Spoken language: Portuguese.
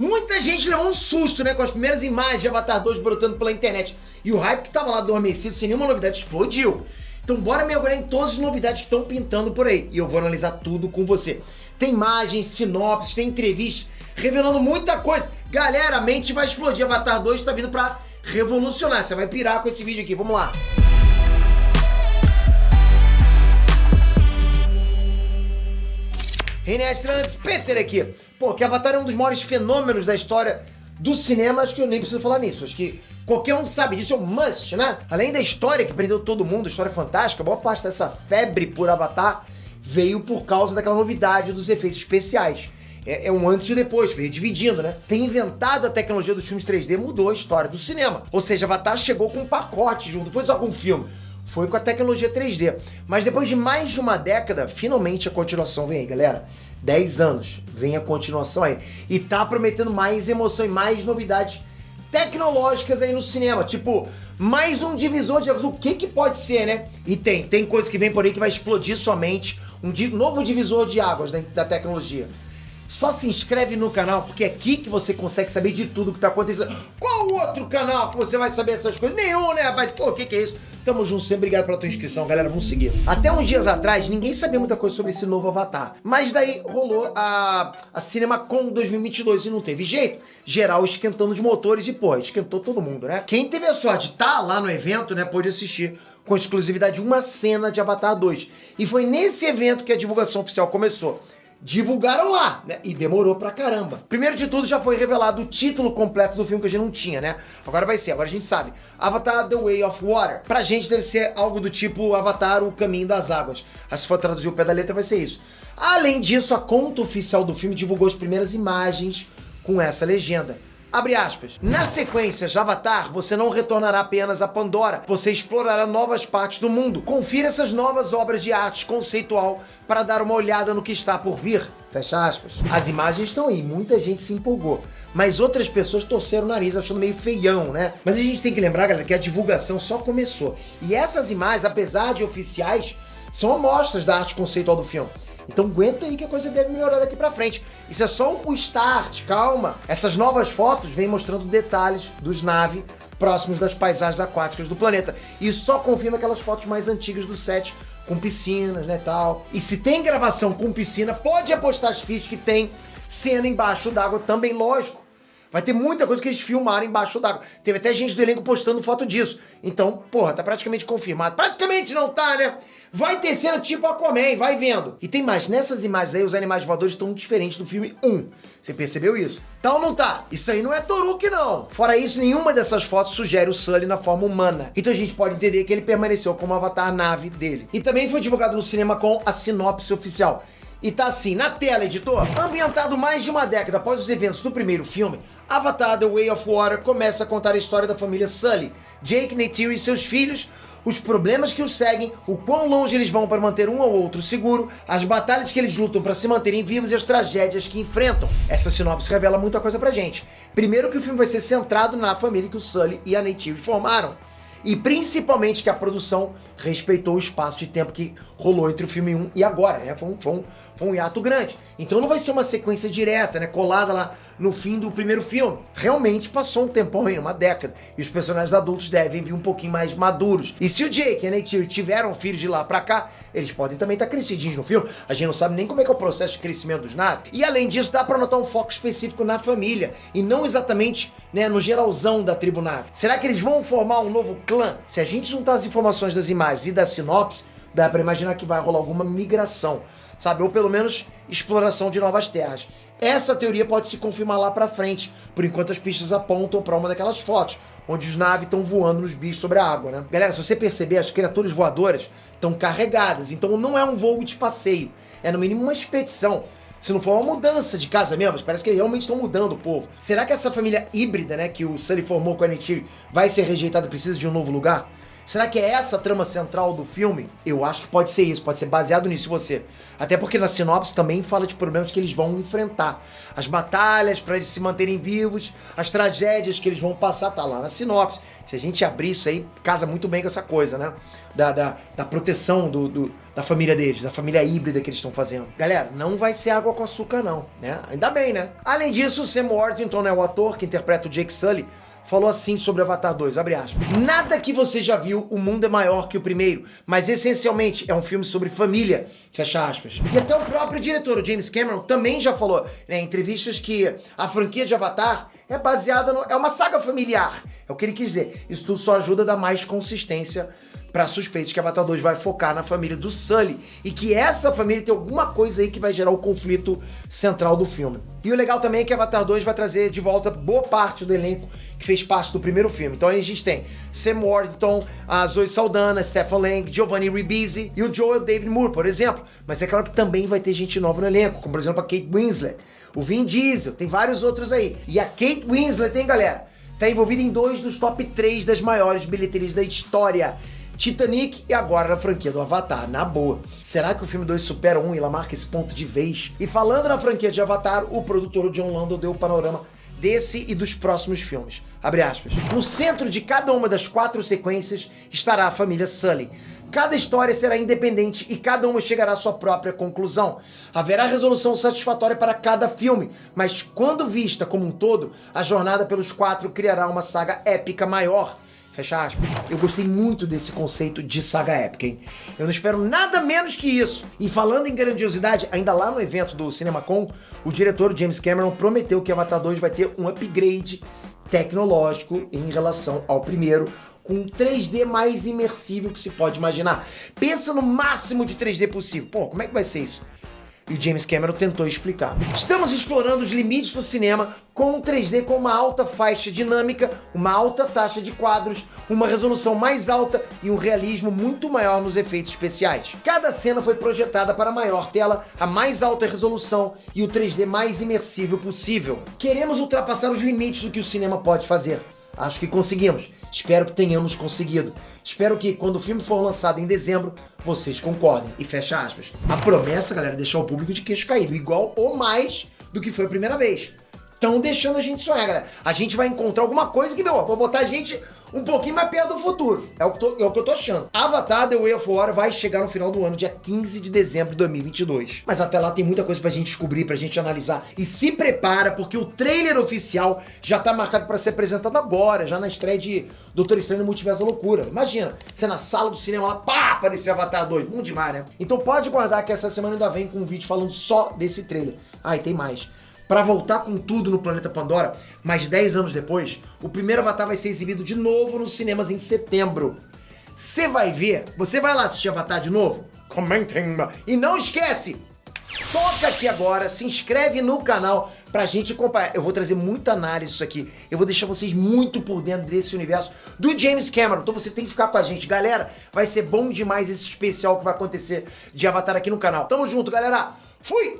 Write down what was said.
Muita gente levou um susto, né, com as primeiras imagens de Avatar 2 brotando pela internet. E o hype que tava lá adormecido, sem nenhuma novidade, explodiu. Então bora mergulhar em todas as novidades que estão pintando por aí. E eu vou analisar tudo com você. Tem imagens, sinopses, tem entrevistas, revelando muita coisa. Galera, a mente vai explodir. Avatar 2 tá vindo pra revolucionar. Você vai pirar com esse vídeo aqui. Vamos lá. Reinet Trunks, Peter aqui. Pô, que Avatar é um dos maiores fenômenos da história do cinema, acho que eu nem preciso falar nisso. Acho que qualquer um sabe disso, é um must, né? Além da história que prendeu todo mundo, história fantástica, a boa parte dessa febre por Avatar veio por causa daquela novidade dos efeitos especiais. É um antes e depois, veio dividindo, né? Ter inventado a tecnologia dos filmes 3D mudou a história do cinema. Ou seja, Avatar chegou com um pacote junto, não foi só com um filme. Foi com a tecnologia 3D. Mas depois de mais de uma década, finalmente a continuação vem aí, galera. 10 anos, vem a continuação aí. E tá prometendo mais emoção e mais novidades tecnológicas aí no cinema. Tipo, mais um divisor de águas. O que pode ser, né? E tem coisa que vem por aí que vai explodir sua mente. Um novo divisor de águas da tecnologia. Só se inscreve no canal, porque é aqui que você consegue saber de tudo que tá acontecendo. Qual outro canal que você vai saber essas coisas? Nenhum, né, rapaz? Pô, o que é isso? Tamo junto sempre, obrigado pela tua inscrição, galera, vamos seguir. Até uns dias atrás, ninguém sabia muita coisa sobre esse novo Avatar. Mas daí rolou a CinemaCon 2022 e não teve jeito. Geral esquentando os motores e, pô, esquentou todo mundo, né? Quem teve a sorte de estar lá no evento, né, pôde assistir com exclusividade uma cena de Avatar 2. E foi nesse evento que a divulgação oficial começou. Divulgaram lá, né? E demorou pra caramba. Primeiro de tudo, já foi revelado o título completo do filme que a gente não tinha, né? Agora vai ser, agora a gente sabe. Avatar The Way of Water. Pra gente deve ser algo do tipo Avatar O Caminho das Águas. Se for traduzir o pé da letra, vai ser isso. Além disso, a conta oficial do filme divulgou as primeiras imagens com essa legenda. Abre aspas. Na sequência de Avatar, você não retornará apenas a Pandora, você explorará novas partes do mundo. Confira essas novas obras de arte conceitual para dar uma olhada no que está por vir. Fecha aspas. As imagens estão aí, muita gente se empolgou. Mas outras pessoas torceram o nariz achando meio feião, né? Mas a gente tem que lembrar, galera, que a divulgação só começou. E essas imagens, apesar de oficiais, são amostras da arte conceitual do filme. Então aguenta aí que a coisa deve melhorar daqui pra frente. Isso é só o start, calma. Essas novas fotos vêm mostrando detalhes dos naves próximos das paisagens aquáticas do planeta. E só confirma aquelas fotos mais antigas do set, com piscinas, né, tal. E se tem gravação com piscina, pode apostar as fichas que tem cena embaixo d'água também, lógico. Vai ter muita coisa que eles filmaram embaixo d'água. Teve até gente do elenco postando foto disso. Então, porra, tá praticamente confirmado. Praticamente não tá, né? Vai ter cena tipo Aquaman, vai vendo. E tem mais, nessas imagens aí, os animais voadores estão diferentes do filme 1. Você percebeu isso? Tá ou não tá? Isso aí não é Toruk, não. Fora isso, nenhuma dessas fotos sugere o Sully na forma humana. Então a gente pode entender que ele permaneceu como Avatar nave dele. E também foi divulgado no cinema com a sinopse oficial. E tá assim, na tela, editor. Ambientado mais de uma década após os eventos do primeiro filme, Avatar The Way of Water começa a contar a história da família Sully, Jake, Neytiri e seus filhos, os problemas que os seguem, o quão longe eles vão para manter um ao outro seguro, as batalhas que eles lutam para se manterem vivos e as tragédias que enfrentam. Essa sinopse revela muita coisa pra gente. Primeiro que o filme vai ser centrado na família que o Sully e a Neytiri formaram. E principalmente que a produção respeitou o espaço de tempo que rolou entre o filme 1 e agora, né? Foi um hiato grande. Então não vai ser uma sequência direta, né? Colada lá no fim do primeiro filme. Realmente passou um tempão aí, uma década. E os personagens adultos devem vir um pouquinho mais maduros. E se o Jake e a Neytiri tiveram filhos de lá pra cá, eles podem também estar crescidinhos no filme. A gente não sabe nem como é que é o processo de crescimento dos naves. E além disso, dá pra notar um foco específico na família. E não exatamente, né, no geralzão da tribo nave. Será que eles vão formar um novo clã? Se a gente juntar as informações das imagens e da sinopse, dá pra imaginar que vai rolar alguma migração, sabe? Ou pelo menos exploração de novas terras. Essa teoria pode se confirmar lá pra frente, por enquanto as pistas apontam pra uma daquelas fotos, onde os naves estão voando nos bichos sobre a água, né? Galera, se você perceber, as criaturas voadoras estão carregadas, então não é um voo de passeio, é no mínimo uma expedição. Se não for uma mudança de casa mesmo, parece que eles realmente estão mudando o povo. Será que essa família híbrida, né, que o Sully formou com a Neytiri vai ser rejeitada e precisa de um novo lugar? Será que é essa a trama central do filme? Eu acho que pode ser isso, pode ser baseado nisso você. Até porque na sinopse também fala de problemas que eles vão enfrentar. As batalhas para eles se manterem vivos, as tragédias que eles vão passar, tá lá na sinopse. Se a gente abrir isso aí, casa muito bem com essa coisa, né? Da proteção da família deles, da família híbrida que eles estão fazendo. Galera, não vai ser água com açúcar não, né? Ainda bem, né? Além disso, o Sam Worthington, né, o ator que interpreta o Jake Sully, falou assim sobre Avatar 2, abre aspas. Nada que você já viu, o mundo é maior que o primeiro, mas essencialmente é um filme sobre família, fecha aspas. E até o próprio diretor, o James Cameron, também já falou, né, em entrevistas que a franquia de Avatar é baseada é uma saga familiar. É o que ele quis dizer. Isso tudo só ajuda a dar mais consistência para suspeitos que Avatar 2 vai focar na família do Sully e que essa família tem alguma coisa aí que vai gerar o conflito central do filme. E o legal também é que Avatar 2 vai trazer de volta boa parte do elenco que fez parte do primeiro filme. Então aí a gente tem Sam Worthington, a Zoe Saldana, Stephen Lang, Giovanni Ribisi e o Joel David Moore, por exemplo. Mas é claro que também vai ter gente nova no elenco, como por exemplo a Kate Winslet, o Vin Diesel, tem vários outros aí. E a Kate Winslet, hein, galera? Tá envolvida em 2 dos top 3 das maiores bilheterias da história. Titanic e agora na franquia do Avatar, na boa. Será que o filme 2 supera 1 e ela marca esse ponto de vez? E falando na franquia de Avatar, o produtor John Landau deu o panorama desse e dos próximos filmes. Abre aspas. No centro de cada uma das 4 sequências estará a família Sully. Cada história será independente e cada uma chegará à sua própria conclusão. Haverá resolução satisfatória para cada filme, mas quando vista como um todo, a jornada pelos 4 criará uma saga épica maior. Fecha aspas. Eu gostei muito desse conceito de saga épica, hein? Eu não espero nada menos que isso. E falando em grandiosidade, ainda lá no evento do CinemaCon, o diretor James Cameron prometeu que Avatar 2 vai ter um upgrade tecnológico em relação ao primeiro, com um 3D mais imersível que se pode imaginar. Pensa no máximo de 3D possível. Pô, como é que vai ser isso? E o James Cameron tentou explicar. Estamos explorando os limites do cinema com um 3D com uma alta faixa dinâmica, uma alta taxa de quadros, uma resolução mais alta e um realismo muito maior nos efeitos especiais. Cada cena foi projetada para a maior tela, a mais alta resolução e o 3D mais imersível possível. Queremos ultrapassar os limites do que o cinema pode fazer. Acho que conseguimos. Espero que tenhamos conseguido. Espero que, quando o filme for lançado em dezembro, vocês concordem. E fecha aspas. A promessa, galera, é deixar o público de queixo caído, igual ou mais do que foi a primeira vez. Estão deixando a gente sonhar, galera. A gente vai encontrar alguma coisa que, vai botar a gente um pouquinho mais perto do futuro. É o que eu tô achando. Avatar The Way of Water vai chegar no final do ano, dia 15 de dezembro de 2022. Mas até lá tem muita coisa pra gente descobrir, pra gente analisar. E se prepara, porque o trailer oficial já tá marcado pra ser apresentado agora, já na estreia de Doutor Estranho no Multiverso da Loucura. Imagina, você na sala do cinema lá, pá, aparecer Avatar 2. Bom demais, né? Então pode guardar que essa semana ainda vem com um vídeo falando só desse trailer. Ah, e tem mais. Para voltar com tudo no Planeta Pandora, mais 10 anos depois, o primeiro Avatar vai ser exibido de novo nos cinemas em setembro. Você vai ver? Você vai lá assistir Avatar de novo? Comentem! E não esquece! Toca aqui agora, se inscreve no canal pra gente acompanhar. Eu vou trazer muita análise disso aqui. Eu vou deixar vocês muito por dentro desse universo do James Cameron. Então você tem que ficar com a gente. Galera, vai ser bom demais esse especial que vai acontecer de Avatar aqui no canal. Tamo junto, galera! Fui!